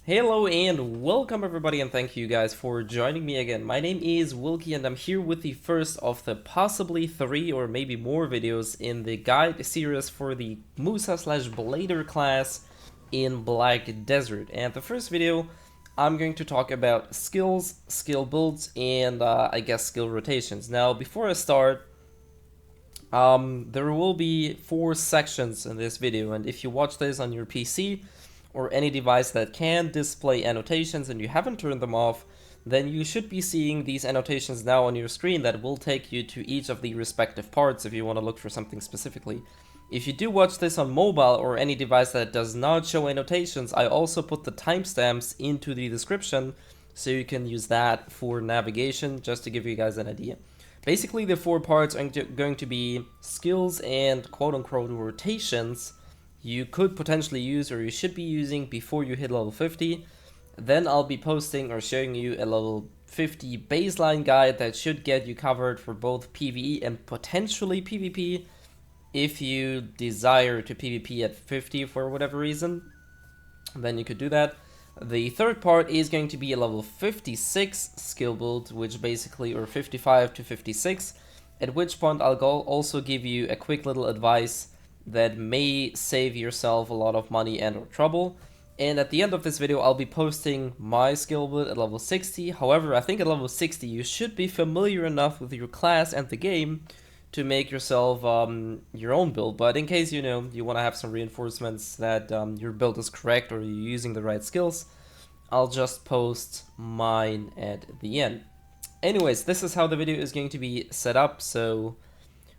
Hello and welcome everybody, and thank you guys for joining me again. My name is Wilkie and I'm here with the first of the possibly 3 or maybe more videos in the guide series for the Musa slash Blader class in Black Desert. And the first video, I'm going to talk about skills, skill builds, and I guess skill rotations. Now before I start, there will be 4 sections in this video, and if you watch this on your PC or any device that can display annotations and you haven't turned them off, then you should be seeing these annotations now on your screen that will take you to each of the respective parts if you want to look for something specifically. If you do watch this on mobile or any device that does not show annotations, I also put the timestamps into the description so you can use that for navigation, just to give you guys an idea. Basically, the 4 parts are going to be skills and quote-unquote rotations you could potentially use or you should be using before you hit level 50. Then I'll be posting or showing you a level 50 baseline guide that should get you covered for both PvE and potentially PvP if you desire to PvP at 50 for whatever reason. Then you could do that. The third part is going to be a level 56 skill build, which basically, or 55 to 56, at which point I'll also give you a quick little advice that may save yourself a lot of money and or trouble. And at the end of this video, I'll be posting my skill build at level 60. However, I think at level 60, you should be familiar enough with your class and the game to make yourself your own build. But in case you want to have some reinforcements that your build is correct or you're using the right skills, I'll just post mine at the end. Anyways, this is how the video is going to be set up. So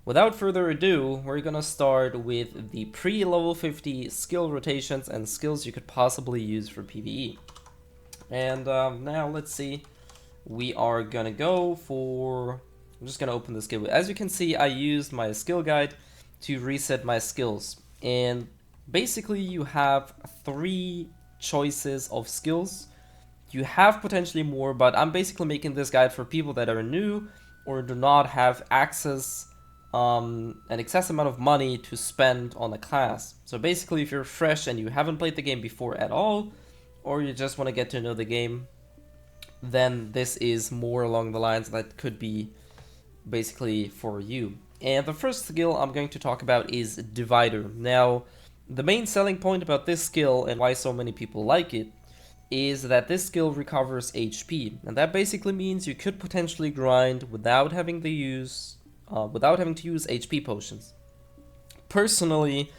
without further ado, we're gonna start with the pre-level 50 skill rotations and skills you could possibly use for PvE. And now let's see, we are gonna go for, I'm just gonna open the skill. As you can see, I used my skill guide to reset my skills. And basically you have 3 choices of skills. You have potentially more, but I'm basically making this guide for people that are new or do not have access an excess amount of money to spend on a class. So basically, if you're fresh and you haven't played the game before at all, or you just want to get to know the game, then this is more along the lines that could be basically for you. And the first skill I'm going to talk about is Divider. Now, the main selling point about this skill and why so many people like it is that this skill recovers HP, and that basically means you could potentially grind without having to use HP potions. Personally,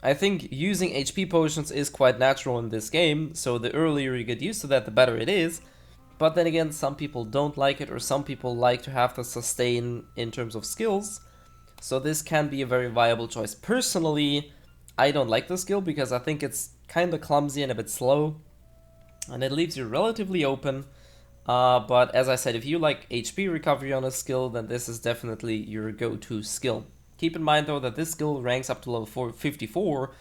I think using HP potions is quite natural in this game, so the earlier you get used to that, the better it is. But then again, some people don't like it, or some people like to have to sustain in terms of skills, so this can be a very viable choice. Personally, I don't like this skill because I think it's kind of clumsy and a bit slow, and it leaves you relatively open. But as I said, if you like HP recovery on a skill, then this is definitely your go-to skill. Keep in mind though that this skill ranks up to level 54,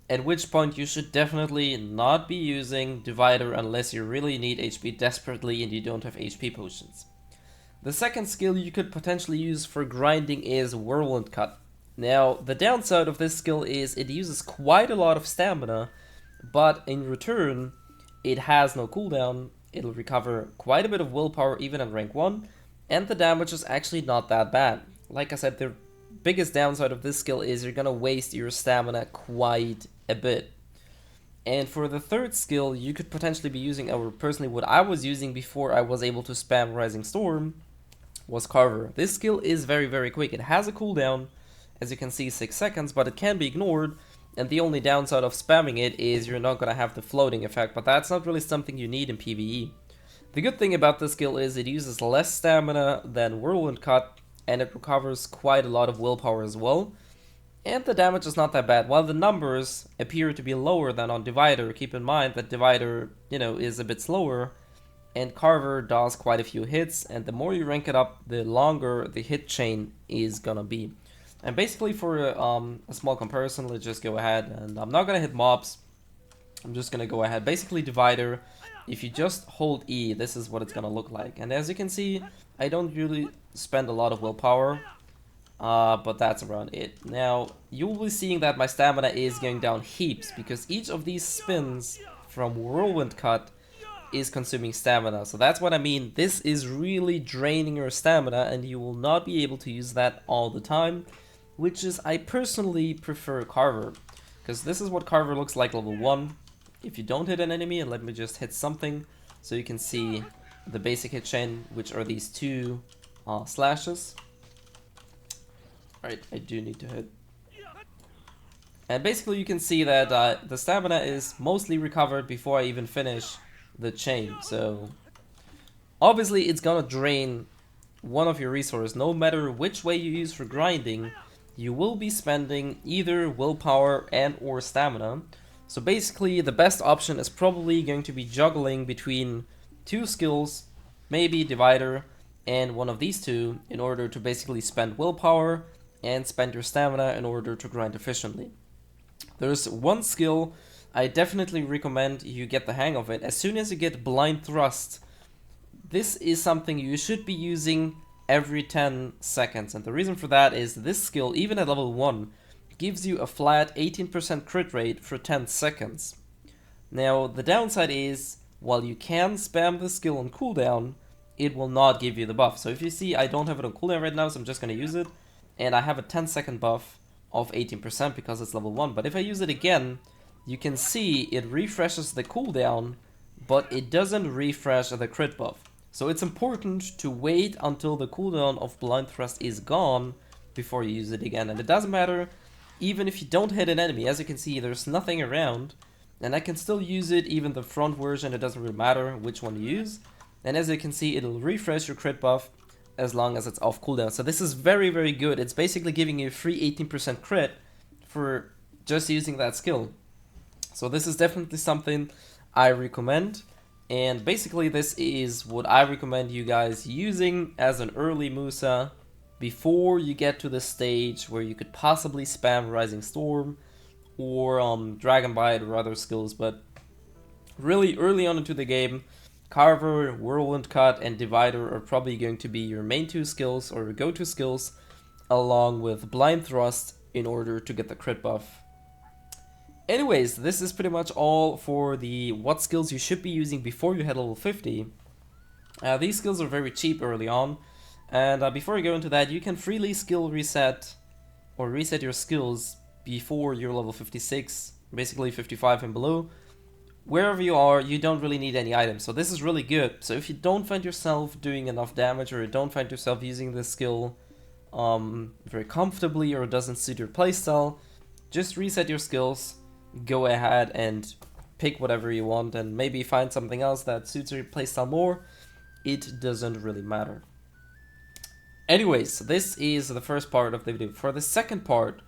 at which point you should definitely not be using Divider unless you really need HP desperately and you don't have HP potions. The second skill you could potentially use for grinding is Whirlwind Cut. Now, the downside of this skill is it uses quite a lot of stamina, but in return, it has no cooldown. It'll recover quite a bit of willpower even at rank 1, and the damage is actually not that bad. Like I said, the biggest downside of this skill is you're gonna waste your stamina quite a bit. And for the third skill, you could potentially be using, or personally what I was using before I was able to spam Rising Storm, was Carver. This skill is very, very quick. It has a cooldown, as you can see, 6 seconds, but it can be ignored. And the only downside of spamming it is you're not going to have the floating effect, but that's not really something you need in PvE. The good thing about this skill is it uses less stamina than Whirlwind Cut, and it recovers quite a lot of willpower as well. And the damage is not that bad. While the numbers appear to be lower than on Divider, keep in mind that Divider, is a bit slower, and Carver does quite a few hits, and the more you rank it up, the longer the hit chain is gonna be. And basically for a small comparison, let's just go ahead, and I'm not going to hit mobs, I'm just going to go ahead. Basically Divider, if you just hold E, this is what it's going to look like. And as you can see, I don't really spend a lot of willpower, but that's around it. Now, you'll be seeing that my stamina is going down heaps, because each of these spins from Whirlwind Cut is consuming stamina. So that's what I mean. This is really draining your stamina, and you will not be able to use that all the time, which is, I personally prefer Carver, because this is what Carver looks like level 1. If you don't hit an enemy, and let me just hit something, so you can see the basic hit chain, which are these 2 slashes. Alright, I do need to hit. And basically you can see that the stamina is mostly recovered before I even finish the chain. So obviously it's gonna drain one of your resources. No matter which way you use for grinding, you will be spending either willpower and or stamina. So basically the best option is probably going to be juggling between 2 skills, maybe divider, and one of these 2 in order to basically spend willpower and spend your stamina in order to grind efficiently. There's one skill I definitely recommend you get the hang of it. As soon as you get blind thrust, this is something you should be using every 10 seconds. And the reason for that is this skill, even at level 1, gives you a flat 18% crit rate for 10 seconds. Now, the downside is, while you can spam this skill on cooldown, it will not give you the buff. So if you see, I don't have it on cooldown right now, so I'm just going to use it. And I have a 10-second buff of 18% because it's level 1. But if I use it again, you can see it refreshes the cooldown, but it doesn't refresh the crit buff. So it's important to wait until the cooldown of Blind Thrust is gone before you use it again. And it doesn't matter even if you don't hit an enemy. As you can see, there's nothing around, and I can still use it, even the front version. It doesn't really matter which one you use. And as you can see, it'll refresh your crit buff as long as it's off cooldown. So this is very, very good. It's basically giving you a free 18% crit for just using that skill. So this is definitely something I recommend. And basically this is what I recommend you guys using as an early Musa before you get to the stage where you could possibly spam Rising Storm or Dragon Bite or other skills. But really early on into the game, Carver, Whirlwind Cut, and Divider are probably going to be your main 2 skills or go-to skills, along with Blind Thrust in order to get the crit buff. Anyways, this is pretty much all for the what skills you should be using before you hit level 50. These skills are very cheap early on, and before you go into that, you can freely skill reset or reset your skills before you're level 56, basically 55 and below. Wherever you are, you don't really need any items, so this is really good. So if you don't find yourself doing enough damage, or you don't find yourself using this skill very comfortably, or it doesn't suit your playstyle, just reset your skills, go ahead and pick whatever you want, and maybe find something else that suits your playstyle more. It doesn't really matter. Anyways, this is the first part of the video. For the second part,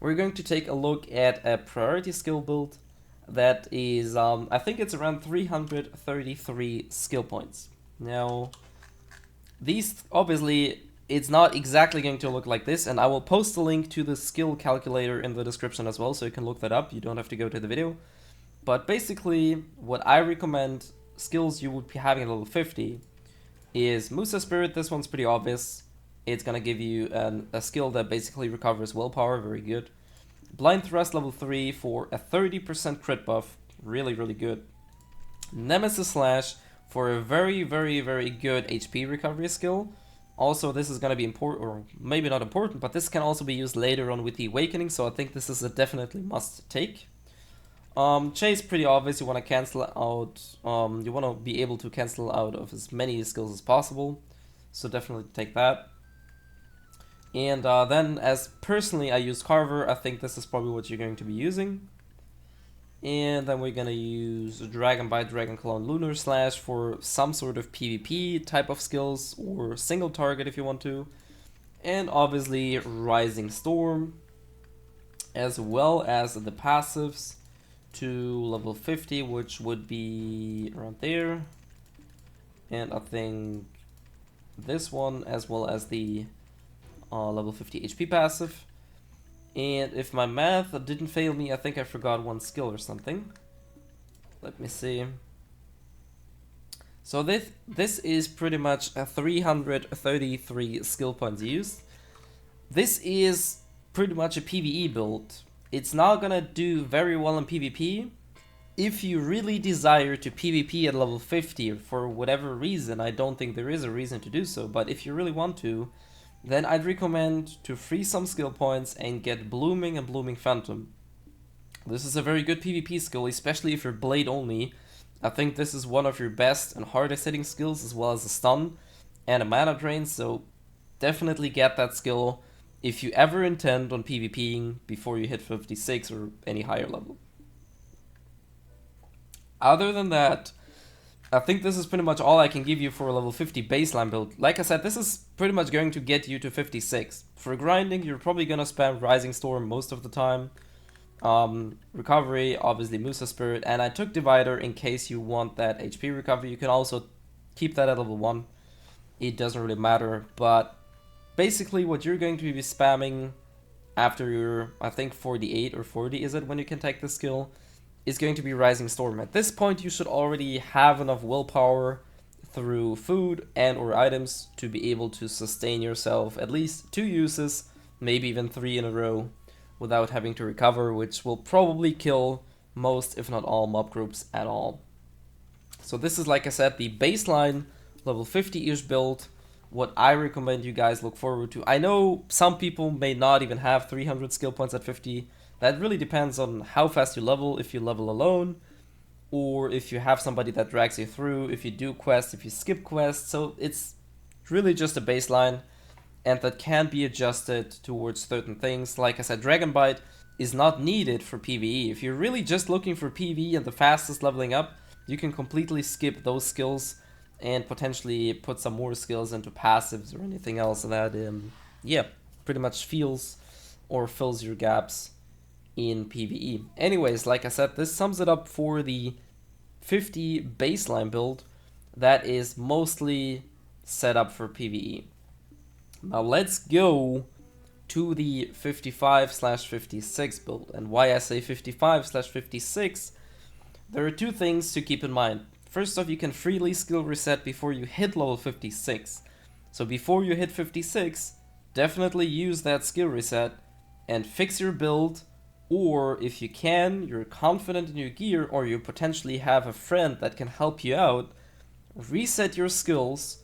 we're going to take a look at a priority skill build that is, I think it's around 333 skill points. Now, these, obviously, it's not exactly going to look like this, and I will post a link to the skill calculator in the description as well, so you can look that up. You don't have to go to the video. But basically, what I recommend skills you would be having at level 50 is Musa Spirit. This one's pretty obvious. It's gonna give you a skill that basically recovers willpower, very good. Blind Thrust level 3 for a 30% crit buff, really, really good. Nemesis Slash for a very, very, very good HP recovery skill. Also, this is going to be important, or maybe not important, but this can also be used later on with the Awakening, so I think this is a definitely must take. Chase, pretty obvious. You want to cancel out, you want to be able to cancel out of as many skills as possible, so definitely take that. And then, as personally I use Carver, I think this is probably what you're going to be using. And then we're going to use Dragon Bite, Dragon Claw, and Lunar Slash for some sort of PvP type of skills, or single target if you want to. And obviously Rising Storm, as well as the passives to level 50, which would be around there. And I think this one, as well as the level 50 HP passive. And if my math didn't fail me, I think I forgot one skill or something. Let me see. So this is pretty much a 333 skill points used. This is pretty much a PvE build. It's not gonna do very well in PvP, if you really desire to PvP at level 50, for whatever reason, I don't think there is a reason to do so, but if you really want to, then I'd recommend to free some skill points and get Blooming and Blooming Phantom. This is a very good PvP skill, especially if you're Blade only. I think this is one of your best and hardest hitting skills, as well as a stun and a mana drain, so definitely get that skill if you ever intend on PvPing before you hit 56 or any higher level. Other than that, I think this is pretty much all I can give you for a level 50 baseline build. Like I said, this is pretty much going to get you to 56. For grinding, you're probably gonna spam Rising Storm most of the time. Recovery, obviously Musa Spirit, and I took Divider in case you want that HP recovery. You can also keep that at level 1. It doesn't really matter, but basically what you're going to be spamming after your, I think 48 or 40 is it when you can take the skill, is going to be Rising Storm. At this point, you should already have enough willpower through food and or items to be able to sustain yourself at least 2 uses, maybe even 3 in a row, without having to recover, which will probably kill most, if not all, mob groups at all. So this is, like I said, the baseline level 50-ish build, what I recommend you guys look forward to. I know some people may not even have 300 skill points at 50. That really depends on how fast you level, if you level alone, or if you have somebody that drags you through, if you do quests, if you skip quests. So it's really just a baseline, and that can be adjusted towards certain things. Like I said, Dragon Bite is not needed for PvE. If you're really just looking for PvE and the fastest leveling up, you can completely skip those skills and potentially put some more skills into passives or anything else that, yeah, pretty much feels or fills your gaps in PvE. Anyways, like I said, this sums it up for the 50 baseline build that is mostly set up for PvE. Now let's go to the 55/56 build. And why I say 55/56, there are 2 things to keep in mind. First off, you can freely skill reset before you hit level 56. So before you hit 56, definitely use that skill reset and fix your build. Or if you can, you're confident in your gear, or you potentially have a friend that can help you out, reset your skills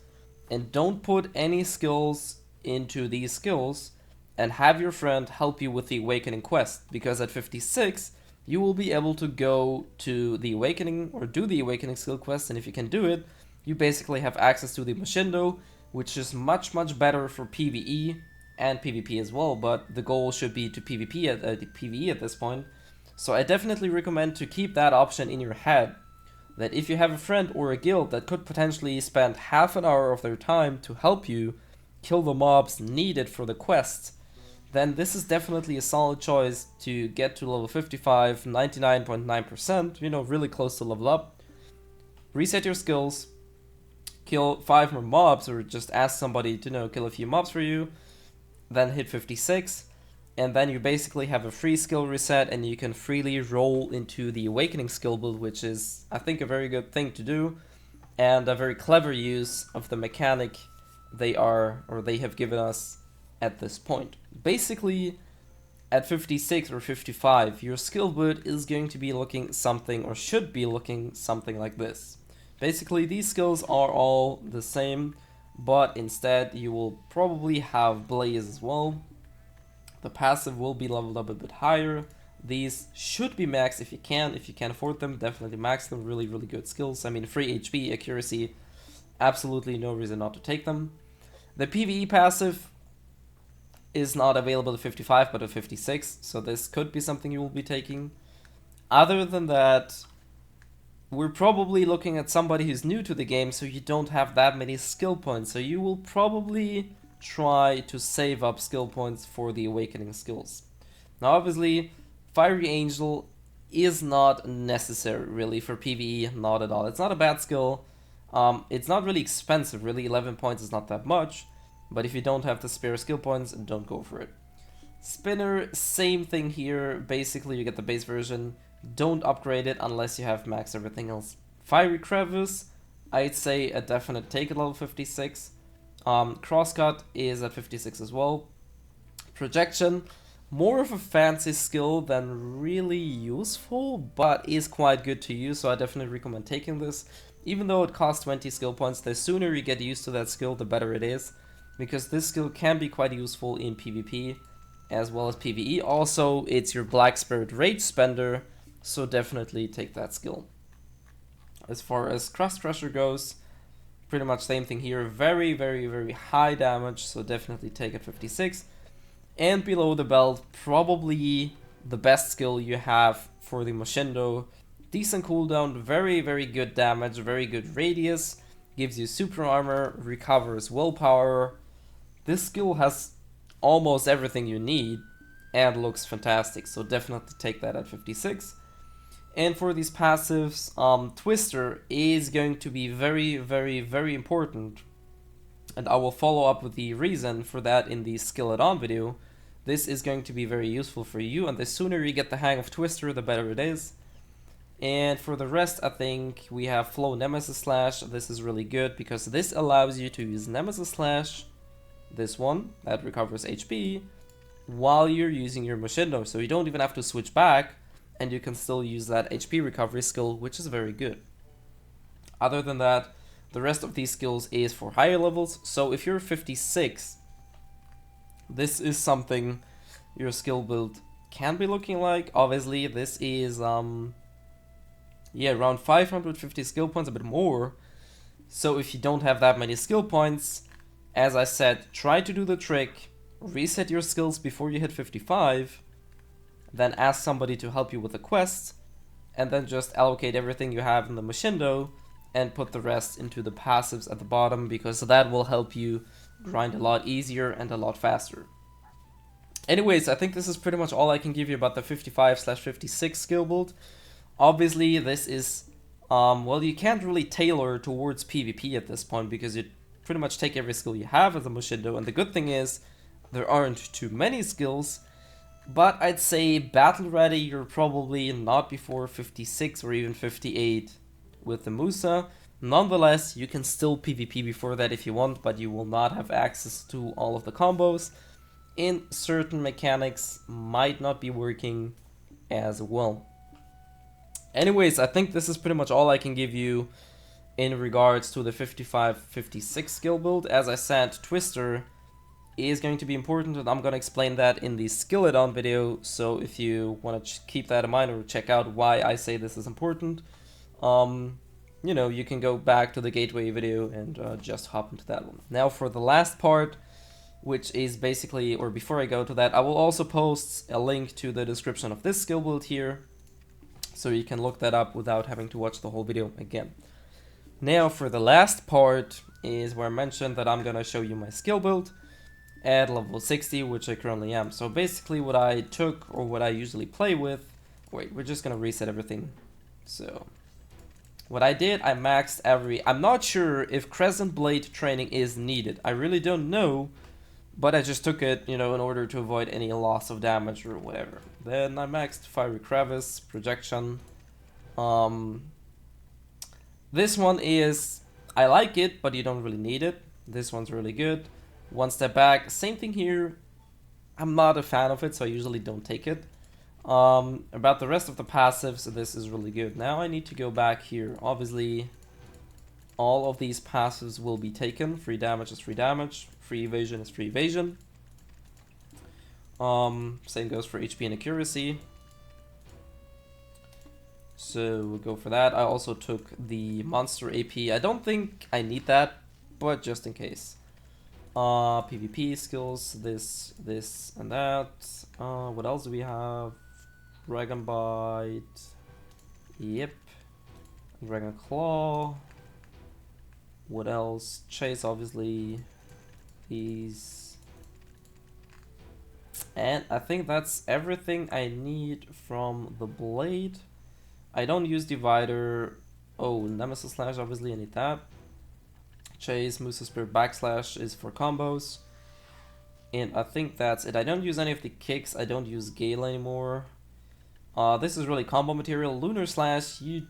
and don't put any skills into these skills, and have your friend help you with the Awakening quest, because at 56 you will be able to go to the Awakening or do the Awakening skill quest, and if you can do it, you basically have access to the Mashindo, which is much better for PvE and PvP as well, but the goal should be to PvP at PvE at this point. So I definitely recommend to keep that option in your head, that if you have a friend or a guild that could potentially spend half an hour of their time to help you kill the mobs needed for the quest, then this is definitely a solid choice to get to level 55, 99.9%, you know, really close to level up. Reset your skills, kill 5 more mobs, or just ask somebody to, you know, kill a few mobs for you, then hit 56, and then you basically have a free skill reset and you can freely roll into the Awakening skill build, which is, I think, a very good thing to do, and a very clever use of the mechanic they have given us at this point. Basically, at 56 or 55, your skill build is going to be looking something, or should be looking something like this. Basically, these skills are all the same, but instead you will probably have Blaze as well. The passive will be leveled up a bit higher. These should be maxed if you can. If you can afford them, definitely max them. Really good skills. I mean, free HP, accuracy, absolutely no reason not to take them. The PvE passive is not available at 55 but at 56, so this could be something you will be taking. Other than that, we're probably looking at somebody who's new to the game, so you don't have that many skill points, so you will probably try to save up skill points for the Awakening skills. Now obviously, Fiery Angel is not necessary really for PvE, not at all. It's not a bad skill. It's not really expensive, really. 11 points is not that much, but if you don't have the spare skill points, don't go for it. Spinner, same thing here. Basically, you get the base version. Don't upgrade it unless you have maxed everything else. Fiery Crevice, I'd say a definite take at level 56. Crosscut is at 56 as well. Projection, more of a fancy skill than really useful, but is quite good to use, so I definitely recommend taking this. Even though it costs 20 skill points, the sooner you get used to that skill, the better it is, because this skill can be quite useful in PvP as well as PvE. Also, it's your Black Spirit Rage Spender, so definitely take that skill. As far as Crust Crusher goes, pretty much same thing here. Very, very, very high damage, so definitely take it 56. And below the belt, probably the best skill you have for the Moshindo. Decent cooldown, very, very good damage, very good radius, gives you super armor, recovers willpower. This skill has almost everything you need and looks fantastic, so definitely take that at 56. And for these passives, Twister is going to be very, very, very important. And I will follow up with the reason for that in the Skill Add-on video. This is going to be very useful for you, and the sooner you get the hang of Twister, the better it is. And for the rest, I think we have Flow Nemesis Slash. This is really good because this allows you to use Nemesis Slash, this one, that recovers HP, while you're using your Moshindo. So you don't even have to switch back, and you can still use that HP recovery skill, which is very good. Other than that, the rest of these skills is for higher levels. So if you're 56, this is something your skill build can be looking like. Obviously, this is around 550 skill points, a bit more. So if you don't have that many skill points, as I said, try to do the trick, reset your skills before you hit 55, then ask somebody to help you with the quest, and then just allocate everything you have in the Moshindo and put the rest into the passives at the bottom, because that will help you grind a lot easier and a lot faster. Anyways, I think this is pretty much all I can give you about the 55/56 skill build. Obviously, this is, well, you can't really tailor towards PvP at this point, because you pretty much take every skill you have as a Moshindo, and the good thing is, there aren't too many skills, but I'd say battle ready, you're probably not before 56 or even 58 with the Musa. Nonetheless, you can still PvP before that if you want, but you will not have access to all of the combos, and certain mechanics might not be working as well. Anyways, I think this is pretty much all I can give you in regards to the 55/56 skill build. As I said, Twister is going to be important, and I'm going to explain that in the Skill Add-on video, so if you want to keep that in mind or check out why I say this is important, you know, you can go back to the Gateway video and just hop into that one. Now for the last part, which is basically, or before I go to that, I will also post a link to the description of this skill build here, so you can look that up without having to watch the whole video again. Now for the last part is where I mentioned that I'm gonna show you my skill build at level 60, which I currently am. So basically what I took, or what I usually play with, wait, we're just gonna reset everything. So what I did, I maxed every, I'm not sure if Crescent Blade training is needed. I really don't know, but I just took it, you know, in order to avoid any loss of damage or whatever. Then I maxed Fiery Crevice, Projection. This one is, I like it, but you don't really need it. This one's really good. One Step Back, same thing here. I'm not a fan of it, so I usually don't take it. About the rest of the passives, this is really good. Now I need to go back here. Obviously, all of these passives will be taken. Free damage is free damage. Free evasion is free evasion. Same goes for HP and accuracy. So we'll go for that. I also took the monster AP. I don't think I need that, but just in case. PvP skills, this, and that. What else do we have? Dragon Bite. Yep. Dragon Claw. What else? Chase, obviously. These. And I think that's everything I need from the blade. I don't use Divider. Oh, Nemesis Slash, obviously I need that. Chase, Musa Spirit Backslash is for combos. And I think that's it. I don't use any of the kicks. I don't use Gale anymore. This is really combo material. Lunar Slash, you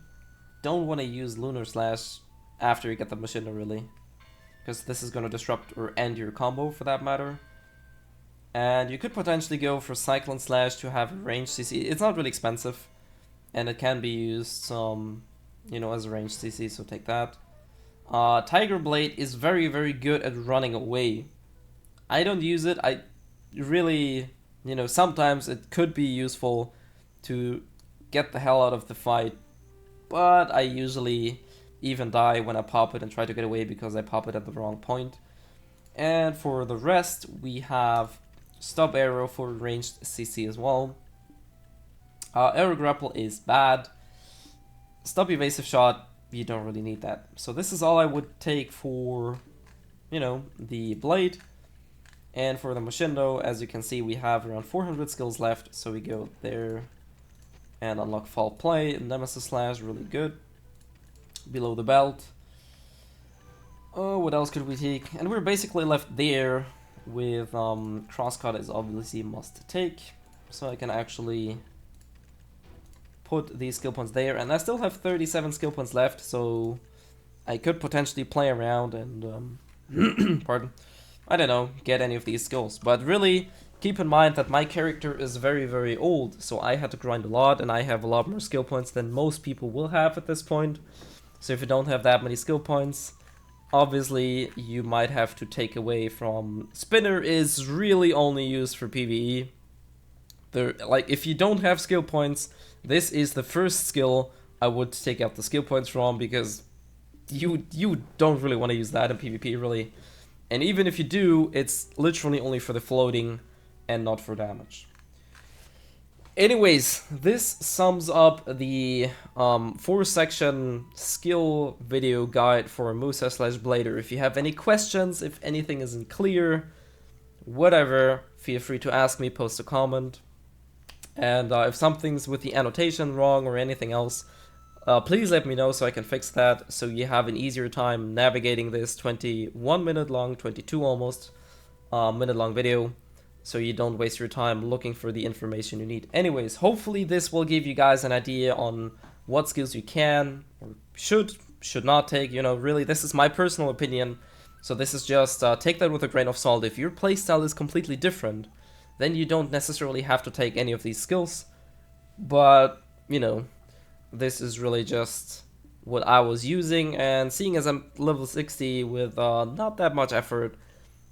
don't want to use Lunar Slash after you get the Moshindo, really. Because this is going to disrupt or end your combo, for that matter. And you could potentially go for Cyclone Slash to have a range CC. It's not really expensive, and it can be used, you know, as a range CC, so take that. Tiger Blade is very, very good at running away. I don't use it. I really, you know, sometimes it could be useful to get the hell out of the fight, but I usually even die when I pop it and try to get away because I pop it at the wrong point. And for the rest, we have Stop Arrow for ranged CC as well. Arrow Grapple is bad. Stop Evasive Shot, you don't really need that. So this is all I would take for, you know, the Blade. And for the Mushindo, as you can see, we have around 400 skills left, so we go there and unlock Foul Play. Nemesis Slash, really good. Below the Belt. Oh, what else could we take? And we're basically left there with Crosscut is obviously a must take. So I can actually put these skill points there. And I still have 37 skill points left, so I could potentially play around and, pardon, I don't know, get any of these skills. But really, keep in mind that my character is very, very old, so I had to grind a lot, and I have a lot more skill points than most people will have at this point. So if you don't have that many skill points, obviously you might have to take away from... Spinner is really only used for PvE. Like, if you don't have skill points, this is the first skill I would take out the skill points from, because you don't really want to use that in PvP, really. And even if you do, it's literally only for the floating and not for damage. Anyways, this sums up the 4-section skill video guide for Musa / Blader. If you have any questions, if anything isn't clear, whatever, feel free to ask me, post a comment. And if something's with the annotation wrong or anything else, please let me know so I can fix that, so you have an easier time navigating this 21 minute long, 22 almost minute long video, so you don't waste your time looking for the information you need. Anyways, hopefully this will give you guys an idea on what skills you can or should not take. You know, really, this is my personal opinion, so this is just take that with a grain of salt. If your playstyle is completely different, then you don't necessarily have to take any of these skills, but, you know, this is really just what I was using, and seeing as I'm level 60 with not that much effort,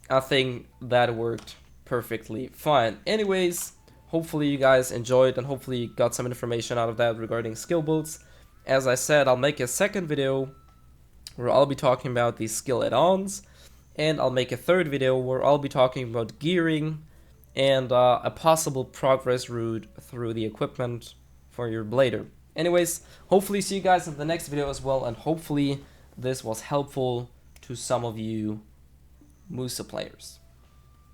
I think that worked perfectly fine. Anyways, hopefully you guys enjoyed and hopefully you got some information out of that regarding skill builds. As I said, I'll make a second video where I'll be talking about these skill add-ons, and I'll make a third video where I'll be talking about gearing and a possible progress route through the equipment for your blader. Anyways, hopefully see you guys in the next video as well, and hopefully this was helpful to some of you Musa players.